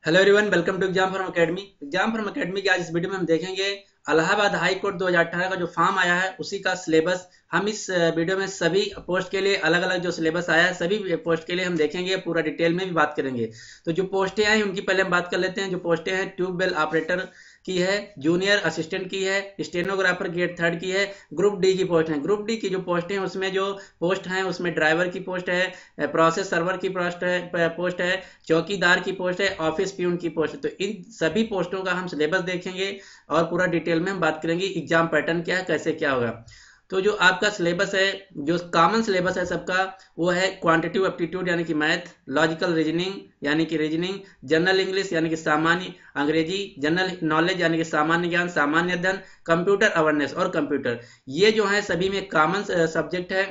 Hello everyone, welcome to exam form academy. Exam form academy के आज इस video में हम देखेंगे इलाहाबाद हाई कोर्ट 2018 का जो फॉर्म आया है उसी का सिलेबस। हम इस वीडियो में सभी पोस्ट के लिए अलग अलग जो सिलेबस आया है सभी पोस्ट के लिए हम देखेंगे, पूरा डिटेल में भी बात करेंगे। तो जो पोस्टें आई उनकी पहले हम बात कर लेते हैं। जो पोस्टें हैं ट्यूबवेल ऑपरेटर की है, जूनियर असिस्टेंट की है, स्टेनोग्राफर ग्रेड 3 की है, ग्रुप डी की पोस्ट है। ग्रुप डी की जो पोस्ट है उसमें जो पोस्ट है उसमें ड्राइवर की पोस्ट है, प्रोसेस सर्वर की पोस्ट है, चौकीदार की पोस्ट है, ऑफिस प्यून की पोस्ट है। तो इन सभी पोस्टों का हम सिलेबस देखेंगे और पूरा डिटेल में हम बात करेंगे एग्जाम पैटर्न क्या है, कैसे क्या होगा। तो जो आपका सिलेबस है, जो कॉमन सिलेबस है सबका, वो है क्वांटिटिव एप्टीट्यूड यानी कि मैथ, लॉजिकल रीजनिंग यानी कि रीजनिंग, जनरल इंग्लिश यानी कि सामान्य अंग्रेजी, जनरल नॉलेज यानी कि सामान्य ज्ञान, सामान्य अध्ययन, कंप्यूटर अवेयरनेस और कंप्यूटर। ये जो है सभी में कॉमन सब्जेक्ट है।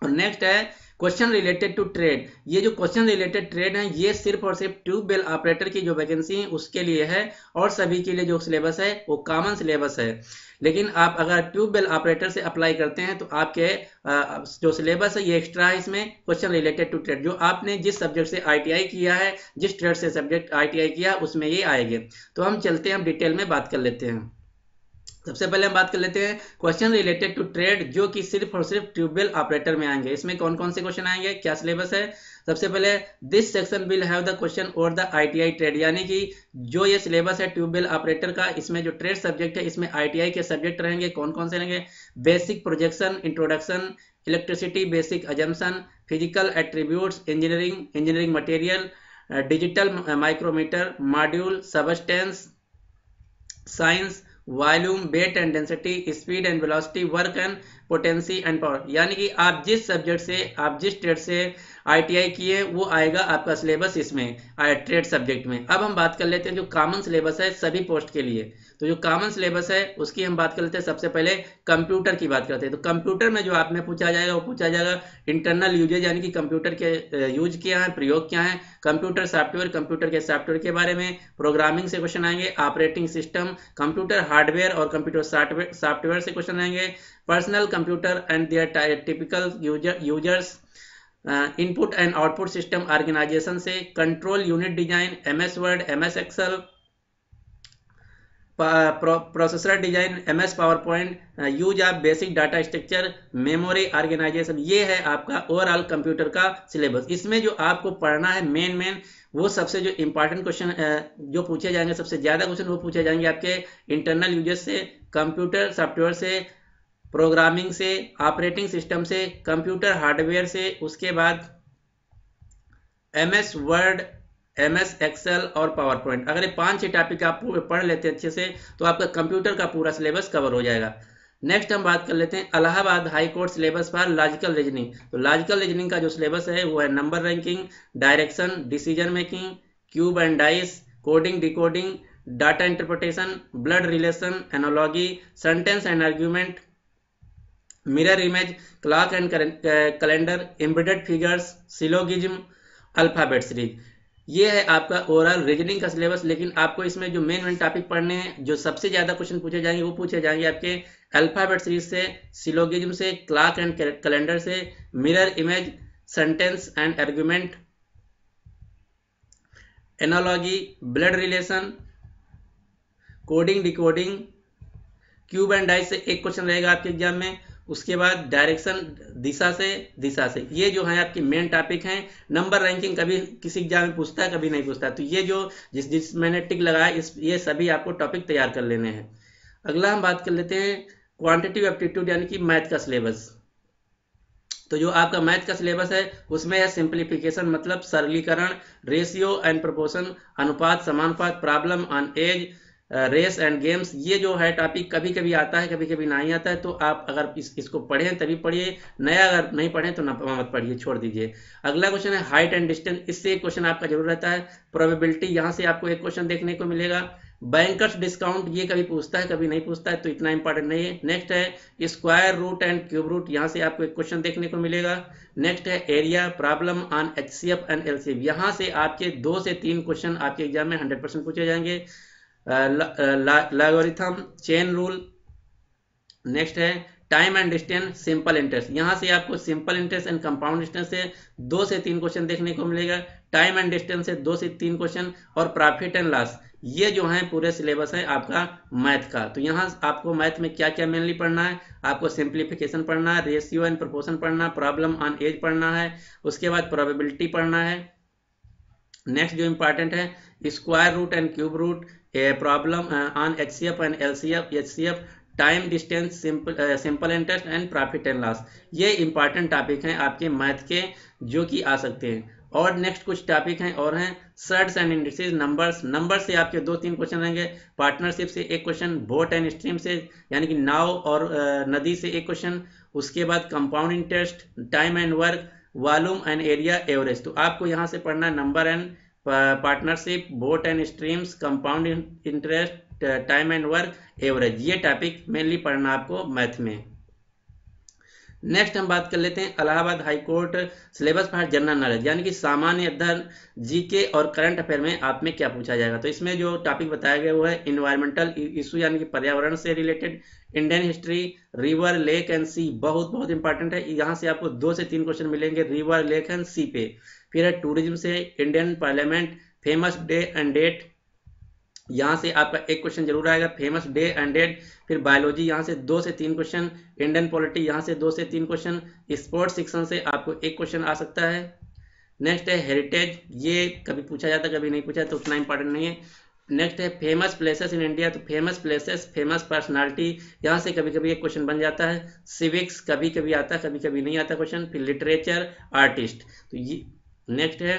और नेक्स्ट है क्वेश्चन रिलेटेड टू ट्रेड। ये जो क्वेश्चन रिलेटेड ट्रेड है ये सिर्फ और सिर्फ ट्यूबवेल ऑपरेटर की जो वैकेंसी है उसके लिए है, और सभी के लिए जो सिलेबस है वो कॉमन सिलेबस है। लेकिन आप अगर ट्यूबवेल ऑपरेटर से अप्लाई करते हैं तो आपके जो सिलेबस है ये एक्स्ट्रा है। इसमें क्वेश्चन रिलेटेड टू ट्रेड जो आपने जिस सब्जेक्ट से आईटीआई किया है, जिस ट्रेड से सब्जेक्ट आईटीआई किया उसमें ये आएंगे। तो हम चलते हैं, हम डिटेल में बात कर लेते हैं। सबसे पहले हम बात कर लेते हैं क्वेश्चन रिलेटेड टू ट्रेड, जो कि सिर्फ और सिर्फ ट्यूबवेल ऑपरेटर में आएंगे। इसमें कौन कौन से क्वेश्चन आएंगे, क्या सिलेबस है। सबसे पहले this section will have the question और द आईटीआई ट्रेड, यानी कि जो ये सिलेबस है ट्यूबवेल ऑपरेटर का, इसमें जो ट्रेड सब्जेक्ट है इसमें आईटीआई के सब्जेक्ट रहेंगे। कौन कौन से रहेंगे, basic projection, introduction, electricity basic assumption, physical attributes, engineering material, digital micrometer, module, substance science, volume, weight and density, speed and velocity, work and potency and power. यानी कि आप जिस सब्जेक्ट से, आप जिस ट्रेड से आईटीआई किए वो आएगा आपका सिलेबस इसमें ट्रेड सब्जेक्ट में। अब हम बात कर लेते हैं जो कॉमन सिलेबस है सभी पोस्ट के लिए। तो जो कॉमन सिलेबस है उसकी हम बात कर लेते हैं। सबसे पहले कंप्यूटर की बात करते हैं। तो कंप्यूटर में जो आप में पूछा जाएगा वो पूछा जाएगा इंटरनल यूजेज, यानी कि कंप्यूटर के यूज क्या है, प्रयोग क्या है, कंप्यूटर सॉफ्टवेयर, कंप्यूटर के सॉफ्टवेयर के बारे में, प्रोग्रामिंग से क्वेश्चन आएंगे, ऑपरेटिंग सिस्टम, कंप्यूटर हार्डवेयर और कंप्यूटर सॉफ्टवेयर से क्वेश्चन आएंगे, personal computer and their typical users, input and output system organisation से, control unit design, MS Word, MS Excel, processor design, MS PowerPoint, use of basic data structure, memory organisation. ये है आपका overall computer का syllabus. इसमें जो आपको पढ़ना है मेन वो सबसे जो इंपॉर्टेंट क्वेश्चन जो पूछे जाएंगे, सबसे ज्यादा क्वेश्चन वो पूछे जाएंगे आपके इंटरनल यूजेस से, कंप्यूटर सॉफ्टवेयर से, प्रोग्रामिंग से, ऑपरेटिंग सिस्टम से, कंप्यूटर हार्डवेयर से, उसके बाद एमएस वर्ड, एमएस एक्सेल और पावर पॉइंट। अगर ये 5-6 टॉपिक आप पढ़ लेते हैं अच्छे से तो आपका कंप्यूटर का पूरा सिलेबस कवर हो जाएगा। नेक्स्ट हम बात कर लेते हैं Allahabad high court syllabus for logical reasoning. तो लॉजिकल रीजनिंग का जो सिलेबस है वो है number ranking, direction, decision making, cube and dice, coding decoding, data interpretation, blood relation, analogy, sentence and argument, mirror image, clock and calendar, embedded figures, syllogism, alphabet series. ये है आपका overall reasoning का syllabus. लेकिन आपको इसमें जो main topic पढ़ने हैं, जो सबसे ज्यादा क्वेश्चन पूछे जाएंगे वो पूछे जाएंगे आपके अल्फाबेट सीरीज से, सिलोगिज्म से, क्लॉक एंड कैलेंडर से, mirror image, sentence and argument, analogy, blood relation, coding decoding, cube and dice से एक क्वेश्चन रहेगा आपके एग्जाम में। उसके बाद डायरेक्शन, दिशा से ये जो है आपकी मेन टॉपिक हैं। नंबर रैंकिंग कभी किसी एग्जाम में पूछता है, कभी नहीं पूछता। तो ये जो जिस मैंने टिक लगाया ये सभी आपको टॉपिक तैयार कर लेने हैं। अगला हम बात कर लेते हैं क्वांटिटिव एप्टीट्यूड यानी कि मैथ का सिलेबस। तो जो आपका मैथ का सिलेबस है उसमें है सिंप्लीफिकेशन मतलब सरलीकरण, रेशियो एंड प्रोपोर्शन, अनुपात समानुपात, problem on age, race and games. ये जो है टॉपिक कभी कभी आता है, कभी कभी नहीं आता है। तो आप अगर इसको पढ़ें तभी पढ़िए, नया अगर नहीं पढ़ें तो ना मत पढ़िए, छोड़ दीजिए। अगला क्वेश्चन है हाइट एंड डिस्टेंस। इससे एक क्वेश्चन आपका जरूर रहता है। प्रोबेबिलिटी, यहाँ से आपको एक क्वेश्चन देखने को मिलेगा। बैंकर्स डिस्काउंट, ये कभी पूछता है कभी नहीं पूछता है, तो इतना इंपॉर्टेंट नहीं है। नेक्स्ट है square root and cube root, यहाँ से आपको एक क्वेश्चन देखने को मिलेगा। नेक्स्ट है area, problem on HCF and LCF. यहाँ से आपके 2 से 3 क्वेश्चन आपके एग्जाम में 100% पूछे जाएंगे। Logarithm, chain rule. नेक्स्ट है time and distance, simple interest. यहाँ से आपको simple interest and compound interest से 2 से 3 क्वेश्चन देखने को मिलेगा। टाइम एंड डिस्टेंस से 2 से 3 क्वेश्चन, और प्रॉफिट एंड लॉस। ये जो है पूरे सिलेबस है आपका मैथ का। तो यहाँ आपको मैथ में क्या क्या मेनली पढ़ना है, आपको सिंप्लीफिकेशन पढ़ना है, रेशियो एंड प्रोपोर्शन पढ़ना, प्रॉब्लम ऑन एज पढ़ना है, उसके बाद प्रोबेबिलिटी पढ़ना है। नेक्स्ट जो इंपॉर्टेंट है, square root and cube root, problem on HCF and HCF, time distance, simple interest and profit and loss. ये इंपॉर्टेंट टॉपिक हैं आपके मैथ के जो कि आ सकते हैं। और नेक्स्ट कुछ टॉपिक हैं और हैं सर्ट्स एंड इंडिसेस, नंबर से आपके 2-3 क्वेश्चन रहेंगे, पार्टनरशिप से 1 क्वेश्चन, बोट एंड स्ट्रीम से यानी कि नाव और नदी से 1 क्वेश्चन, उसके बाद compound interest, time and work, volume and area, average. तो आपको यहाँ से पढ़ना है number and partnership, boat and streams, compound interest, time and work, average. ये टॉपिक मेनली पढ़ना आपको मैथ में। नेक्स्ट हम बात कर लेते हैं Allahabad high court syllabus for general knowledge, यानी कि सामान्य अध्ययन, जीके और करंट अफेयर में आप में क्या पूछा जाएगा। तो इसमें जो टॉपिक बताया गया वो है इन्वायरमेंटल इशू यानी कि पर्यावरण से related, Indian history, river, lake and sea, बहुत बहुत इंपॉर्टेंट है। यहाँ से आपको 2 से 3 क्वेश्चन मिलेंगे रिवर, लेक एंड सी पे। फिर है टूरिज्म से Indian parliament, famous day and date, यहाँ से आपका 1 क्वेश्चन जरूर आएगा, फेमस डे एंड डेट। फिर बायोलॉजी, यहाँ से 2 से 3 क्वेश्चन, इंडियन पॉलिटी, यहाँ से 2 से 3 क्वेश्चन, स्पोर्ट्स सेक्शन से आपको 1 क्वेश्चन आ सकता है। नेक्स्ट है हेरिटेज, ये कभी पूछा जाता है कभी नहीं पूछा, तो उतना इंपॉर्टेंट नहीं है। नेक्स्ट है फेमस प्लेसेस इन इंडिया, तो फेमस प्लेसेस, फेमस पर्सनालिटी, यहाँ से कभी कभी 1 क्वेश्चन बन जाता है। सिविक्स कभी कभी आता है, कभी कभी नहीं आता क्वेश्चन। फिर लिटरेचर, आर्टिस्ट, तो ये नेक्स्ट है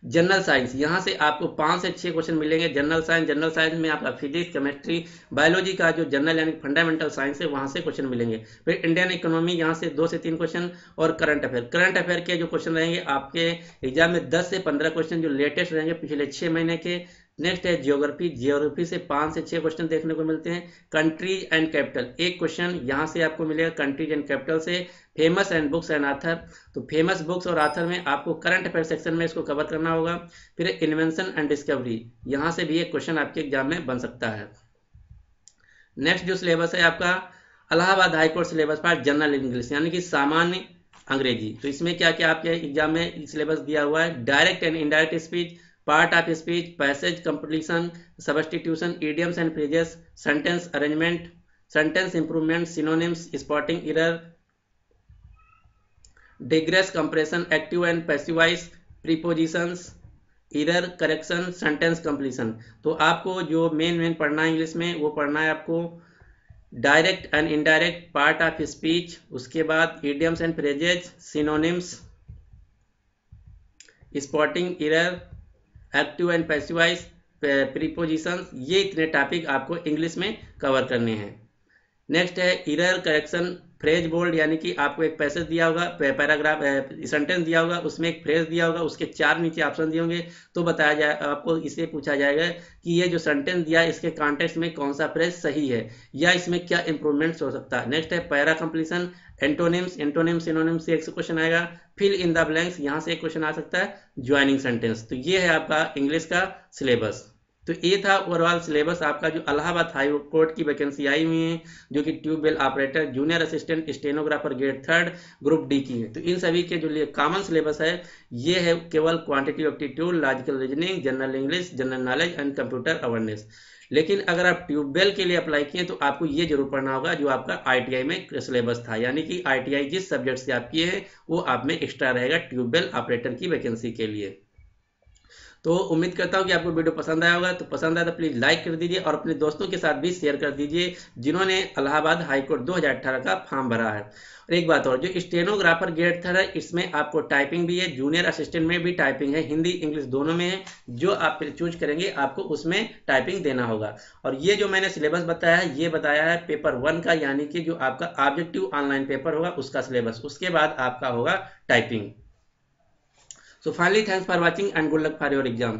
जनरल साइंस, यहाँ से आपको 5 से 6 क्वेश्चन मिलेंगे। जनरल साइंस में आपका फिजिक्स, केमिस्ट्री, बायोलॉजी का जो जनरल यानी फंडामेंटल साइंस है वहाँ से क्वेश्चन मिलेंगे। फिर इंडियन इकोनॉमी, यहाँ से 2 से 3 क्वेश्चन, और करंट अफेयर के जो क्वेश्चन रहेंगे आपके एग्जाम में 10 से 15 क्वेश्चन जो लेटेस्ट रहेंगे पिछले 6 महीने के। नेक्स्ट है जियोग्राफी से 5 से 6 क्वेश्चन देखने को मिलते हैं। कंट्रीज एंड कैपिटल, 1 क्वेश्चन यहाँ से आपको मिलेगा कंट्रीज एंड कैपिटल से। Famous and books and author, तो फेमस बुक्स और आथर में आपको करंट अफेयर सेक्शन में इसको कवर करना होगा। फिर इन्वेंशन एंड डिस्कवरी, यहाँ से भी 1 क्वेश्चन आपके एग्जाम में बन सकता है। नेक्स्ट जो सिलेबस है आपका Allahabad high court syllabus for general English, यानी कि सामान्य अंग्रेजी। तो इसमें क्या क्या आपके एग्जाम में सिलेबस दिया हुआ है, direct and indirect speech, part of speech, passage completion, substitution, idioms and phrases, sentence arrangement, sentence improvement, synonyms, spotting error, digress compression, active and passive voice, prepositions, error correction, sentence completion. तो आपको जो main पढ़ना है English में वो पढ़ना है आपको direct and indirect, part of speech, उसके बाद idioms and phrases, synonyms, spotting error, active and passive voice, prepositions. ये इतने टॉपिक आपको इंग्लिश में कवर करने हैं। नेक्स्ट है एरर करेक्शन, फ्रेज बोल्ड, यानी कि आपको एक पैसेज दिया होगा, पैराग्राफ सेंटेंस दिया होगा, उसमें एक फ्रेज दिया होगा, उसके 4 नीचे ऑप्शन दिए होंगे, तो बताया जाए आपको इसे पूछा जाएगा कि ये जो सेंटेंस दिया है इसके कॉन्टेक्स्ट में कौन सा फ्रेज सही है या इसमें क्या इंप्रूवमेंट्स हो सकता है। नेक्स्ट है पैरा कंप्लीशन, एंटोनिम्स, सिनोनिम्स से 1 क्वेश्चन आएगा। फिल इन द ब्लैंक्स, यहाँ से 1 क्वेश्चन आ सकता है। Joining sentence. तो ये है आपका इंग्लिश का सिलेबस। तो ये था ओवरऑल सिलेबस आपका जो इलाहाबाद हाई कोर्ट की वैकेंसी आई हुई है, जो कि tubewell operator, junior assistant stenographer grade 3 group D की है। तो इन सभी के जो कॉमन सिलेबस है ये है केवल quantity aptitude, logical reasoning, general English, general knowledge and computer awareness. लेकिन अगर आप ट्यूबवेल के लिए अप्लाई किए तो आपको ये जरूर पढ़ना होगा जो आपका आईटीआई में सिलेबस था, यानी कि आईटीआई जिस सब्जेक्ट से आप किए हैं वो आप में एक्स्ट्रा रहेगा ट्यूबवेल ऑपरेटर की वैकेंसी के लिए। तो उम्मीद करता हूं कि आपको वीडियो पसंद आया होगा। तो पसंद आया तो प्लीज लाइक कर दीजिए और अपने दोस्तों के साथ भी शेयर कर दीजिए जिन्होंने इलाहाबाद हाईकोर्ट 2018 का फॉर्म भरा है। और एक बात और, जो स्टेनोग्राफर ग्रेड 3 है इसमें आपको टाइपिंग भी है, जूनियर असिस्टेंट में भी टाइपिंग है, हिंदी इंग्लिश दोनों में है। जो आप चूज करेंगे आपको उसमें टाइपिंग देना होगा। और ये जो मैंने सिलेबस बताया है ये बताया है पेपर 1 का, यानी कि जो आपका ऑब्जेक्टिव ऑनलाइन पेपर होगा उसका सिलेबस, उसके बाद आपका होगा typing. So finally, thanks for watching and good luck for your exam.